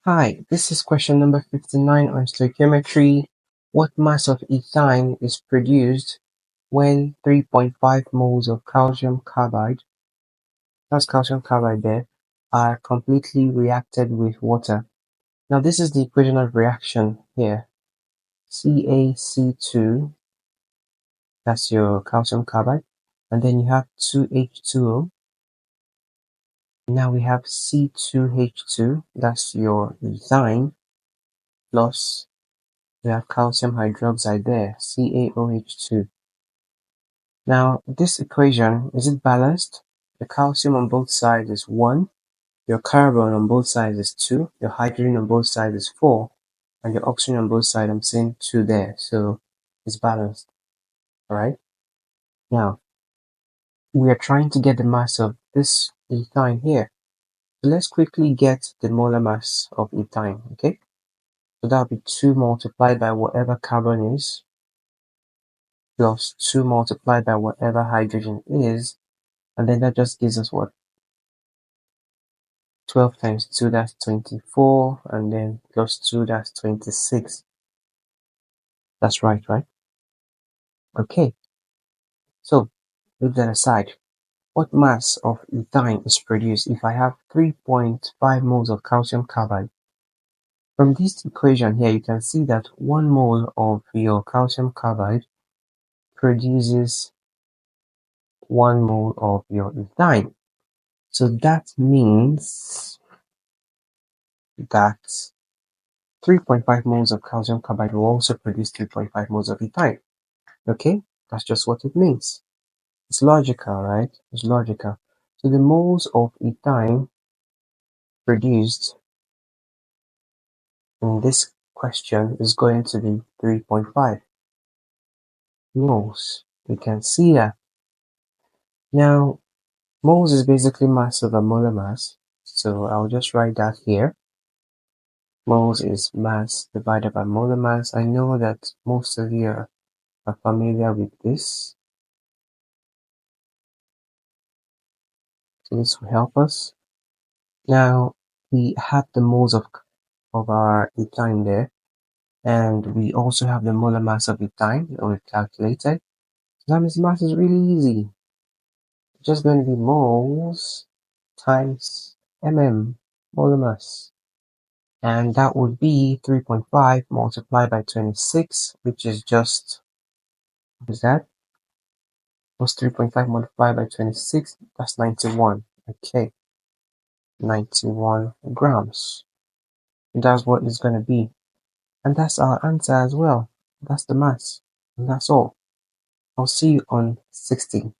Hi, this is question number 59 on stoichiometry. What mass of ethine is produced when 3.5 moles of calcium carbide, that's calcium carbide there, are completely reacted with water? Now this is the equation of reaction here. CaC2, that's your calcium carbide, and then you have 2H2O. Now we have C2H2, that's your ethine, plus we have calcium hydroxide there, CaOH2. Now, this equation, is it balanced? The calcium on both sides is 1, your carbon on both sides is 2, your hydrogen on both sides is 4, and your oxygen on both sides, I'm seeing 2 there, so it's balanced, alright? Now, we are trying to get the mass of this ethine here. So let's quickly get the molar mass of ethine, okay? So that'll be 2 multiplied by whatever carbon is, plus 2 multiplied by whatever hydrogen is, and then that just gives us what? 12 times 2, that's 24, and then plus 2, that's 26. That's right? Okay, so leave that aside. What mass of ethine is produced if I have 3.5 moles of calcium carbide? From this equation here, you can see that 1 mole of your calcium carbide produces 1 mole of your ethine. So that means that 3.5 moles of calcium carbide will also produce 3.5 moles of ethine. Okay, that's just what it means. It's logical, right? It's logical. So the moles of ethine produced in this question is going to be 3.5 moles. You can see that. Now, moles is basically mass over molar mass. So I'll just write that here. Moles is mass divided by molar mass. I know that most of you are familiar with this. So this will help us. Now, we have the moles of our ethine there, and we also have the molar mass of ethine that we've calculated. So that means mass is really easy. It's just going to be moles times molar mass. And that would be 3.5 multiplied by 26, which is just, what is that? What's 3.5 multiplied by 26? That's 91. Okay, 91 grams. That's what it's going to be. And that's our answer as well. That's the mass. And that's all. I'll see you on 16.